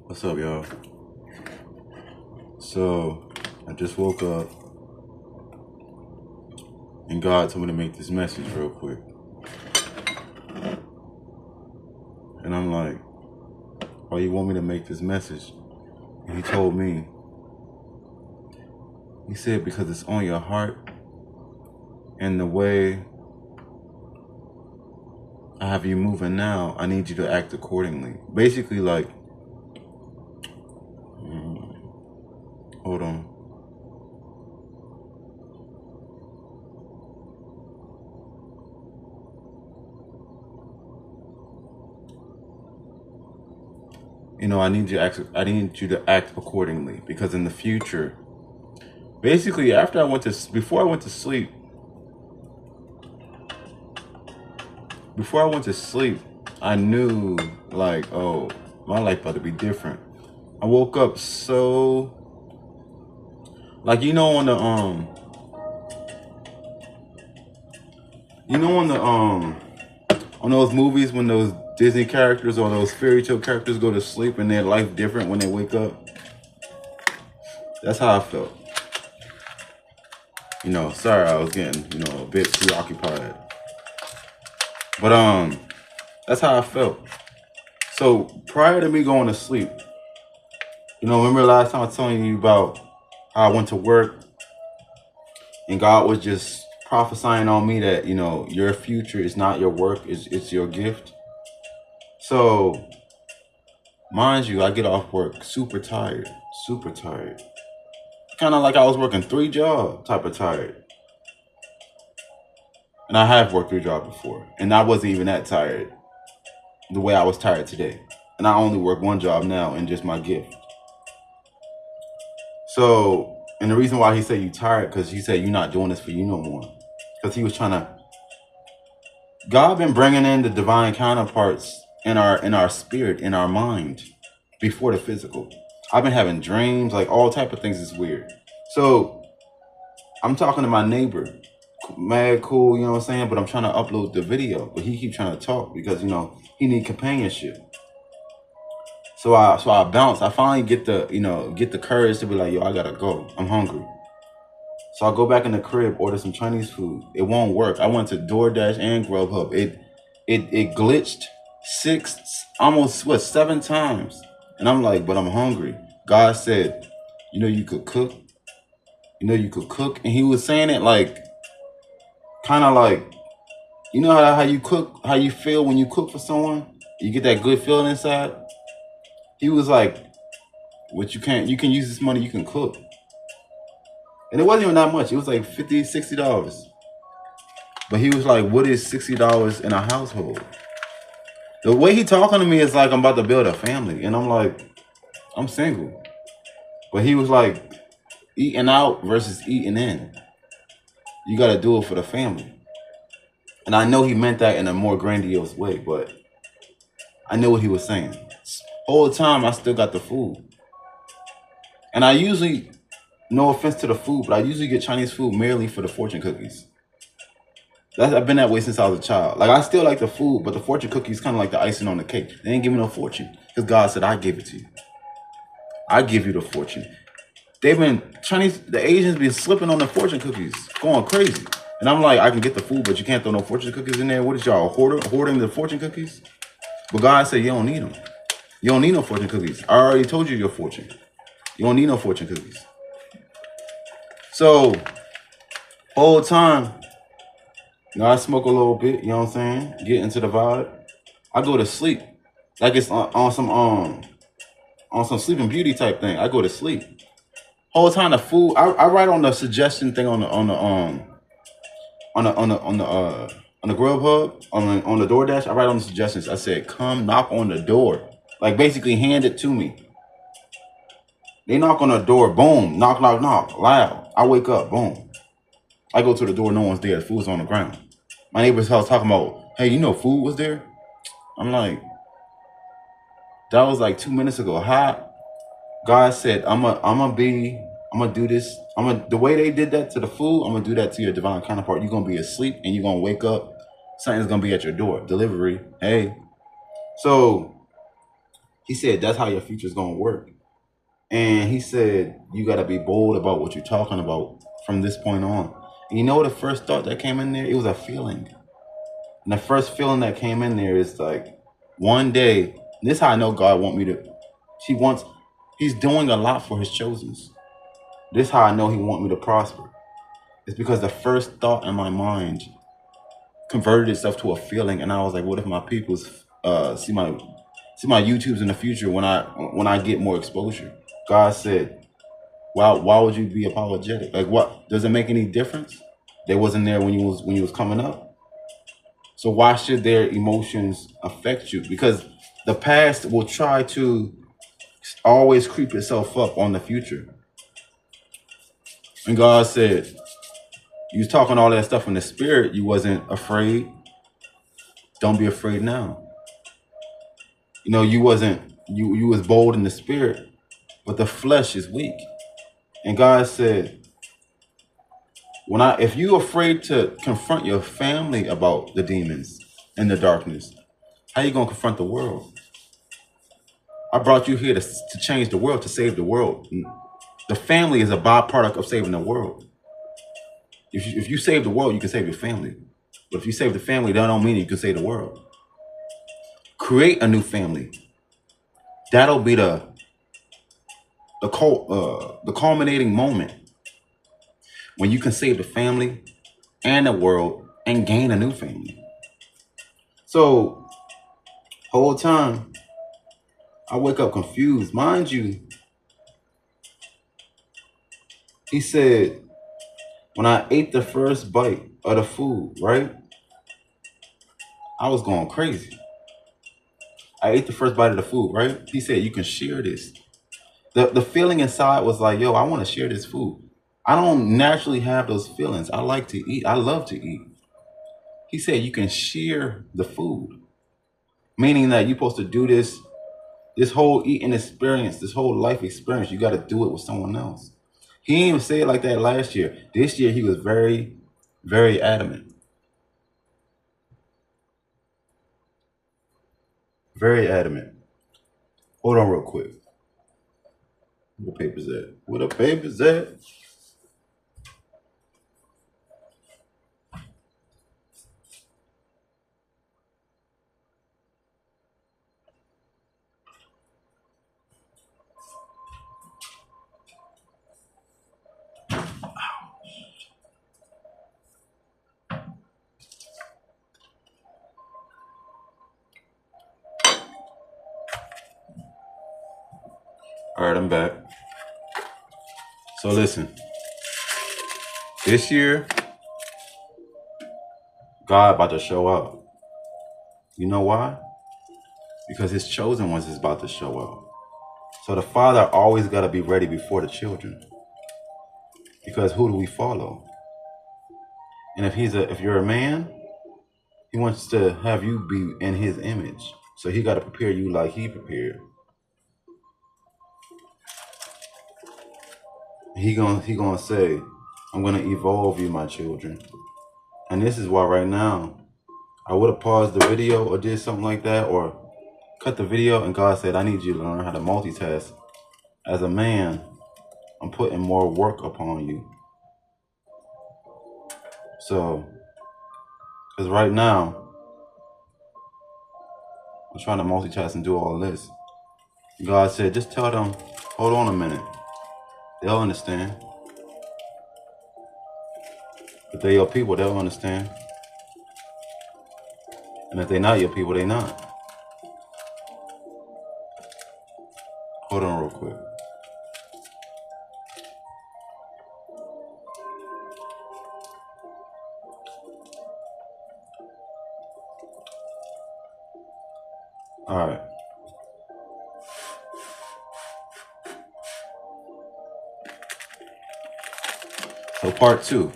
What's up, y'all? So, I just woke up and God told me to make this message real quick. And I'm like, why you want me to make this message? And he told me, he said, because it's on your heart and the way I have you moving now, I need you to act accordingly. Basically, like, hold on. I need you to act accordingly because in the future, basically, before I went to sleep, I knew like, oh, my life about to be different. I woke up so, like, on those movies when those Disney characters or those fairy tale characters go to sleep and their life different when they wake up. That's how I felt. Sorry, I was getting, a bit preoccupied. But that's how I felt. So prior to me going to sleep, remember last time I was telling you about how I went to work and God was just prophesying on me that, your future is not your work, it's your gift. So, mind you, I get off work super tired. Kind of like I was working 3 jobs type of tired. And I have worked 3 jobs before. And I wasn't even that tired the way I was tired today. And I only work 1 job now and just my gift. So, and the reason why he said you tired, because he said you're not doing this for you no more. Because he was trying to, God been bringing in the divine counterparts in our spirit, in our mind, before the physical. I've been having dreams, like all type of things is weird. So I'm talking to my neighbor, mad cool, you know what I'm saying? But I'm trying to upload the video, but he keep trying to talk because he need companionship. So I bounce. I finally get the courage to be like, yo, I gotta go. I'm hungry. So I go back in the crib, order some Chinese food. It won't work. I went to DoorDash and Grubhub. It glitched 7 times. And I'm like, but I'm hungry. God said, you could cook. You could cook. And he was saying it like, kind of like, how you cook, how you feel when you cook for someone? You get that good feeling inside. He was like, you can use this money, you can cook. And it wasn't even that much. It was like $50, $60. But he was like, what is $60 in a household? The way he talking to me is like I'm about to build a family. And I'm like, I'm single. But he was like, eating out versus eating in. You got to do it for the family. And I know he meant that in a more grandiose way, but I know what he was saying. Whole time I still got the food. And I usually, no offense to the food, but I usually get Chinese food merely for the fortune cookies. I've been that way since I was a child. Like, I still like the food, but the fortune cookies kind of like the icing on the cake. They ain't give me no fortune because God said, I give it to you. I give you the fortune. The Asians been slipping on the fortune cookies, going crazy. And I'm like, I can get the food, but you can't throw no fortune cookies in there. What is y'all, hoarding the fortune cookies? But God said, you don't need them. You don't need no fortune cookies. I already told you your fortune. You don't need no fortune cookies. So, whole time, I smoke a little bit, you know what I'm saying? Get into the vibe. I go to sleep. Like it's on some sleeping beauty type thing. I go to sleep. Whole time the food, I write on the suggestion thing on the Grubhub, on the DoorDash. I write on the suggestions. I said, come knock on the door. Like basically hand it to me. They knock on the door, boom, knock, knock, knock, loud. I wake up, boom. I go to the door, no one's there. The food's on the ground. My neighbor's house talking about, hey, food was there? I'm like, that was like 2 minutes ago. How? God said, I'm gonna do this. The way they did that to the food, I'm gonna do that to your divine counterpart. You're gonna be asleep and you're gonna wake up. Something's gonna be at your door. Delivery. Hey. So He said that's how your future is gonna work. And he said you gotta be bold about what you're talking about from this point on. And you know the first thought that came in there? It was a feeling. And the first feeling that came in there is like one day, and this is how I know God want me to, he's doing a lot for his chosens. This is how I know he want me to prosper. It's because the first thought in my mind converted itself to a feeling, and I was like, what if my people's see my YouTubes in the future when I get more exposure? God said, why would you be apologetic? Like, what does it make any difference? They wasn't there when you was coming up. So why should their emotions affect you? Because the past will try to always creep itself up on the future. And God said, you was talking all that stuff in the spirit, you wasn't afraid. Don't be afraid now. You know, you was bold in the spirit, but the flesh is weak. And God said, if you afraid to confront your family about the demons and the darkness, how you gonna confront the world? I brought you here to change the world, to save the world. The family is a byproduct of saving the world. If you save the world, you can save your family. But if you save the family, that don't mean you can save the world. Create a new family. That'll be the culminating moment when you can save the family and the world and gain a new family. So, whole time, I wake up confused. Mind you, he said, when I ate the first bite of the food, right? I was going crazy. I ate the first bite of the food, right? He said, you can share this. The feeling inside was like, yo, I want to share this food. I don't naturally have those feelings. I like to eat. I love to eat. He said, you can share the food, meaning that you're supposed to do this whole eating experience, this whole life experience. You got to do it with someone else. He didn't even say it like that last year. This year, he was very, very adamant. Very adamant. Hold on real quick. Where the papers at? Where the papers at? All right, I'm back. So listen, this year, God about to show up. You know why? Because his chosen ones is about to show up. So the father always got to be ready before the children. Because who do we follow? And if you're a man, he wants to have you be in his image. So he got to prepare you like he prepared. He gonna say, I'm gonna evolve you, my children. And this is why right now, I would have paused the video or did something like that, or cut the video, and God said, I need you to learn how to multitask. As a man, I'm putting more work upon you. So, because right now, I'm trying to multitask and do all this. God said, just tell them, hold on a minute. They'll understand. If they're your people, they'll understand. And if they're not your people, they're not. Hold on real quick. All right. So part 2.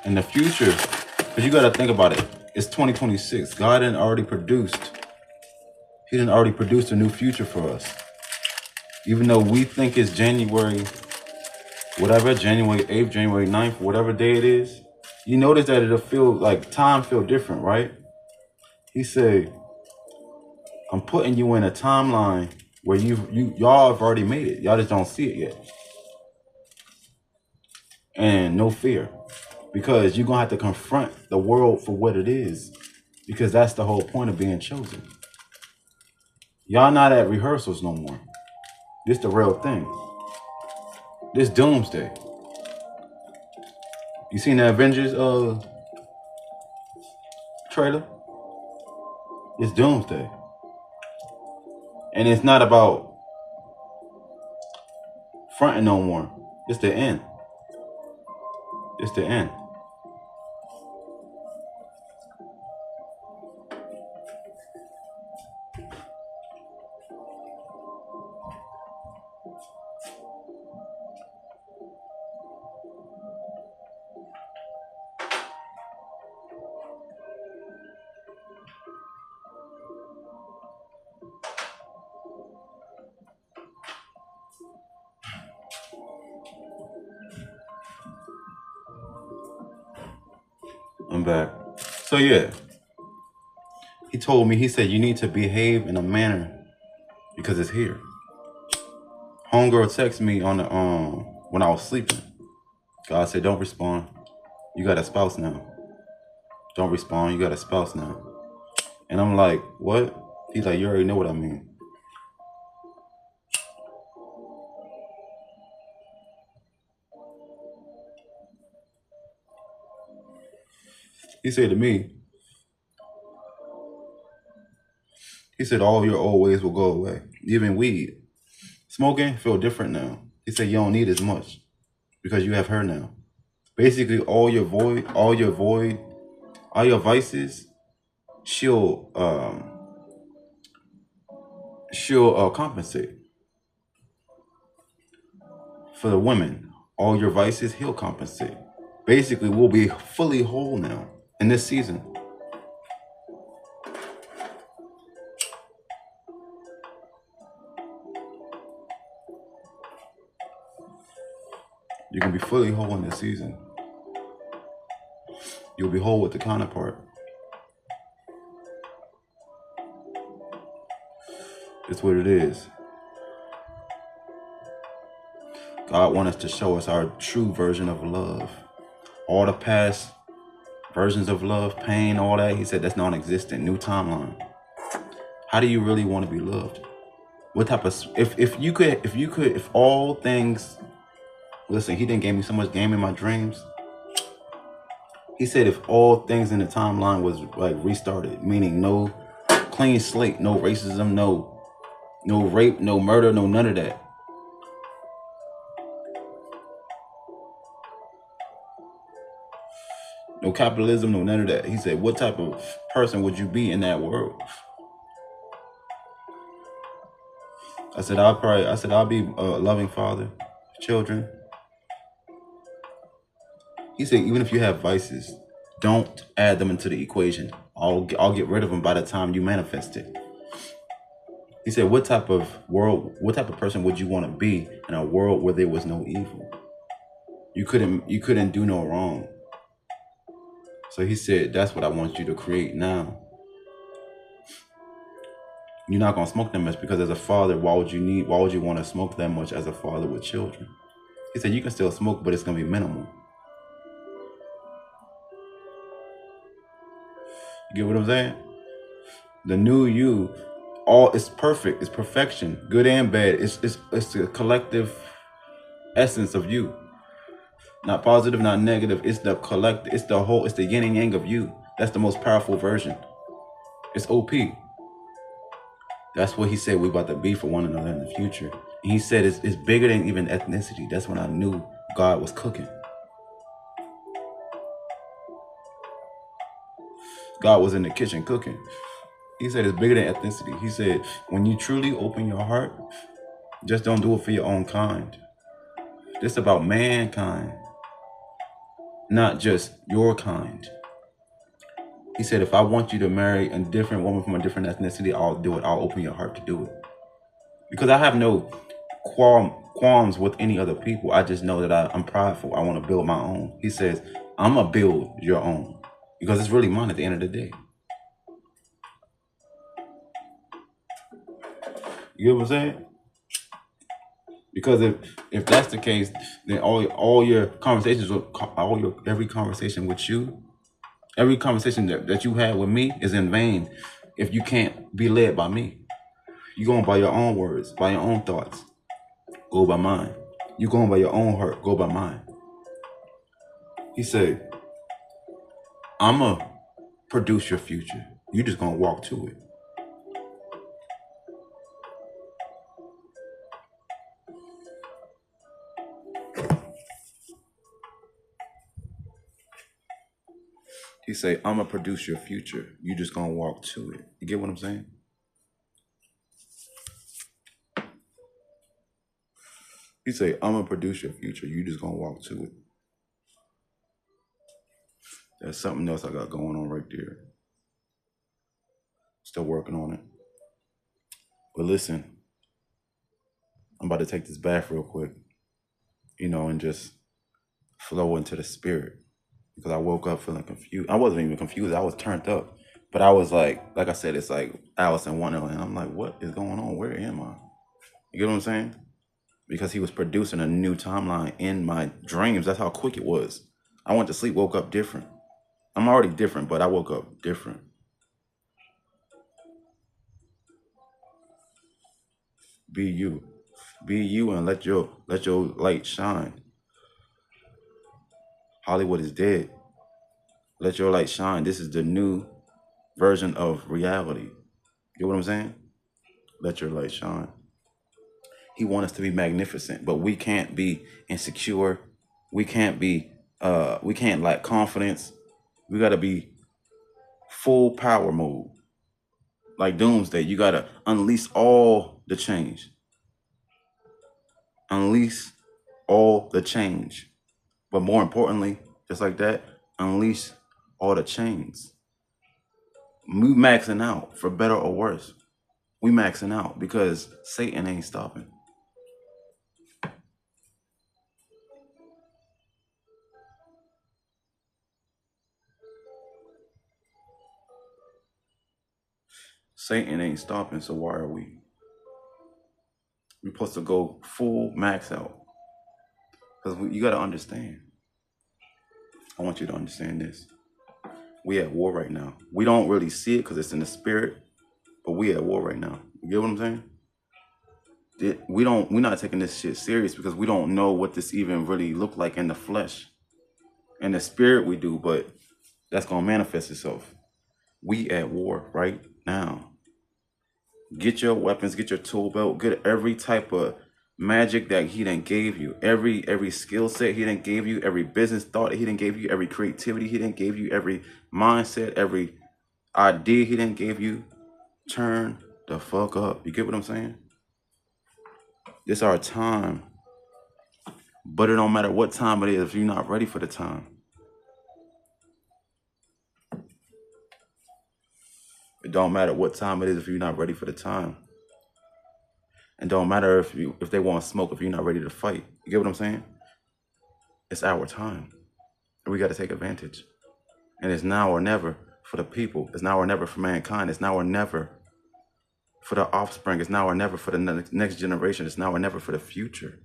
In the future, because you got to think about it, it's 2026. God He didn't already produced a new future for us. Even though we think it's January, whatever, January 8th, January 9th, whatever day it is, you notice that it'll feel like time feel different, right? He said, I'm putting you in a timeline where y'all have already made it. Y'all just don't see it yet. And no fear. Because you're gonna have to confront the world for what it is. Because that's the whole point of being chosen. Y'all not at rehearsals no more. This the real thing. This doomsday. You seen the Avengers trailer? It's doomsday. And it's not about fronting no more. It's the end. It's the end. I'm back. So yeah. He told me, he said, you need to behave in a manner because it's here. Homegirl texted me on the when I was sleeping. God said, don't respond. You got a spouse now. Don't respond. You got a spouse now. And I'm like, what? He's like, you already know what I mean. He said to me, he said, all your old ways will go away. Even weed. Smoking feel different now. He said, you don't need as much because you have her now. Basically, all your vices, she'll compensate. For the women, all your vices, he'll compensate. Basically, we'll be fully whole now in this season. You can be fully whole in this season. You'll be whole with the counterpart. It's what it is. God wants us to show us our true version of love. All the past versions of love, pain, all that, he said that's non-existent. New timeline. How do you really want to be loved? What type of if all things, listen, he didn't give me so much game in my dreams. He said if all things in the timeline was like restarted, meaning no clean slate, no racism, no rape, no murder, no none of that. No capitalism, no none of that. He said, what type of person would you be in that world? I said, I'll be a loving father, children. He said, even if you have vices, don't add them into the equation. I'll get rid of them by the time you manifest it. He said, what type of person would you want to be in a world where there was no evil? You couldn't do no wrong. So he said, that's what I want you to create now. You're not gonna smoke that much because as a father, why would you want to smoke that much as a father with children? He said, you can still smoke, but it's gonna be minimal. You get what I'm saying? The new you, it's perfect, it's perfection, good and bad. It's the collective essence of you. Not positive, not negative. It's the collective, it's the whole, it's the yin and yang of you. That's the most powerful version. It's OP. That's what he said we about to be for one another in the future. And he said it's bigger than even ethnicity. That's when I knew God was cooking. God was in the kitchen cooking. He said it's bigger than ethnicity. He said, when you truly open your heart, just don't do it for your own kind. This about mankind, not just your kind. He said, if I want you to marry a different woman from a different ethnicity, I'll do it. I'll open your heart to do it. Because I have no qualms with any other people. I just know that I'm prideful. I want to build my own. He says, I'm going to build your own. Because it's really mine at the end of the day. You know what I'm saying? Because if that's the case, then all your conversations with all your every conversation with you, every conversation that you had with me is in vain if you can't be led by me. You going by your own words, by your own thoughts. Go by mine. You going by your own heart. Go by mine. He said, I'ma produce your future. You just gonna walk to it. He say, I'ma produce your future. You just gonna walk to it. You get what I'm saying? He say, I'ma produce your future. You just gonna walk to it. There's something else I got going on right there. Still working on it. But listen, I'm about to take this bath real quick, and just flow into the spirit. Because I woke up feeling confused. I wasn't even confused. I was turned up. But I was like I said, it's like Alice in Wonderland. I'm like, what is going on? Where am I? You get what I'm saying? Because he was producing a new timeline in my dreams. That's how quick it was. I went to sleep, woke up different. I'm already different, but I woke up different. Be you. Be you and let your light shine. Hollywood is dead. Let your light shine. This is the new version of reality. You get what I'm saying? Let your light shine. He wants us to be magnificent, but we can't be insecure. We can't lack confidence. We gotta be full power mode. Like Doomsday, you gotta unleash all the change. Unleash all the change. But more importantly, just like that, unleash all the chains. We maxing out for better or worse. We maxing out because Satan ain't stopping. Satan ain't stopping, so why are we? We're supposed to go full max out. Because you got to understand. I want you to understand this. We at war right now. We don't really see it because it's in the spirit, but we at war right now. You get what I'm saying? We're not taking this shit serious because we don't know what this even really look like in the flesh. In the spirit we do, but that's going to manifest itself. We at war right now. Get your weapons, get your tool belt, get every type of magic that he done gave you, every skill set he done gave you, every business thought he done gave you, every creativity he done gave you, every mindset, every idea he done gave you. Turn the fuck up. You get what I'm saying? This our time. But it don't matter what time it is if you're not ready for the time. It don't matter what time it is if you're not ready for the time. And don't matter if they want to smoke if you're not ready to fight. You get what I'm saying? It's our time. And we got to take advantage. And it's now or never for the people. It's now or never for mankind. It's now or never for the offspring. It's now or never for the next generation. It's now or never for the future.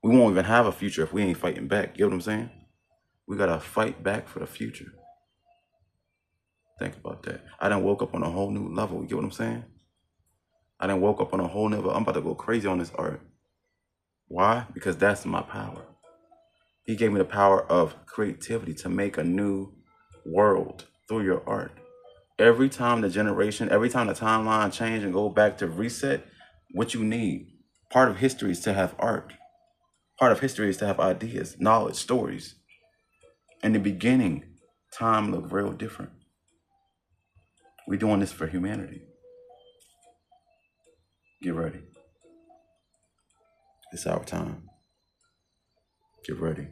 We won't even have a future if we ain't fighting back. You know what I'm saying? We got to fight back for the future. Think about that. I done woke up on a whole new level. You get what I'm saying? I done woke up on a whole new level. I'm about to go crazy on this art. Why? Because that's my power. He gave me the power of creativity to make a new world through your art. Every time the timeline change and go back to reset, what you need, part of history is to have art. Part of history is to have ideas, knowledge, stories. In the beginning, time looked real different. We're doing this for humanity. Get ready. It's our time. Get ready.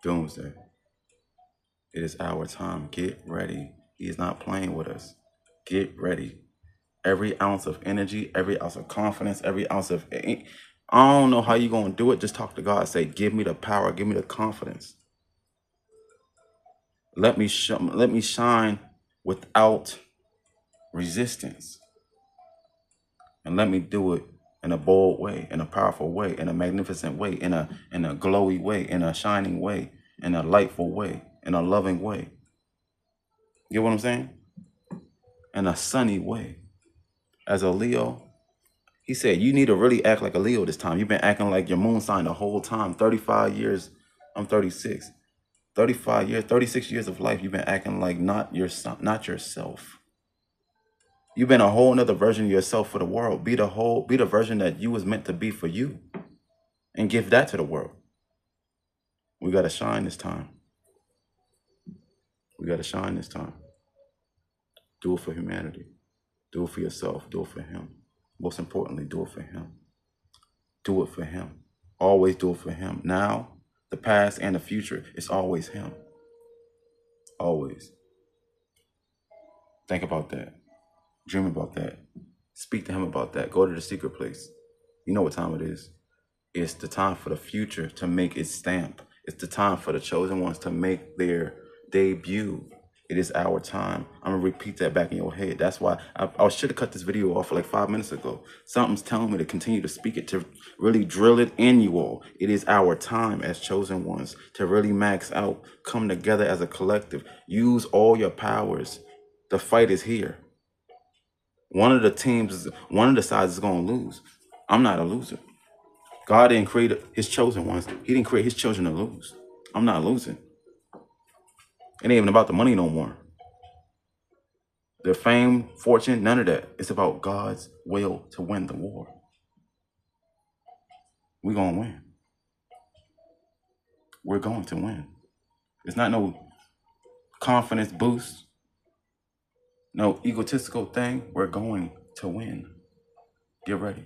Doomsday. It is our time. Get ready. He is not playing with us. Get ready. Every ounce of energy, every ounce of confidence, every ounce of... I don't know how you're going to do it. Just talk to God. Say, give me the power. Give me the confidence. Let me shine without resistance. And let me do it in a bold way, in a powerful way, in a magnificent way, in a glowy way, in a shining way, in a lightful way, in a loving way. You get what I'm saying? In a sunny way. As a Leo, he said, you need to really act like a Leo this time. You've been acting like your moon sign the whole time. 35 years. I'm 36. 35 years, 36 years of life, you've been acting like not yourself. You've been a whole nother version of yourself for the world. Be the version that you was meant to be for you. And give that to the world. We gotta shine this time. We gotta shine this time. Do it for humanity. Do it for yourself. Do it for him. Most importantly, do it for him. Do it for him. Always do it for him. Now, the past and the future, it's always him. Always. Think about that. Dream about that. Speak to him about that. Go to the secret place. You know what time it is. It's the time for the future to make its stamp. It's the time for the chosen ones to make their debut. It is our time. I'm going to repeat that back in your head. That's why I should have cut this video off like 5 minutes ago. Something's telling me to continue to speak it, to really drill it in you all. It is our time as chosen ones to really max out, come together as a collective, use all your powers. The fight is here. One of the sides is going to lose. I'm not a loser. God didn't create his chosen ones. He didn't create his children to lose. I'm not losing. It ain't even about the money no more. The fame, fortune, none of that. It's about God's will to win the war. We're going to win. We're going to win. It's not no confidence boost, no egotistical thing. We're going to win. Get ready.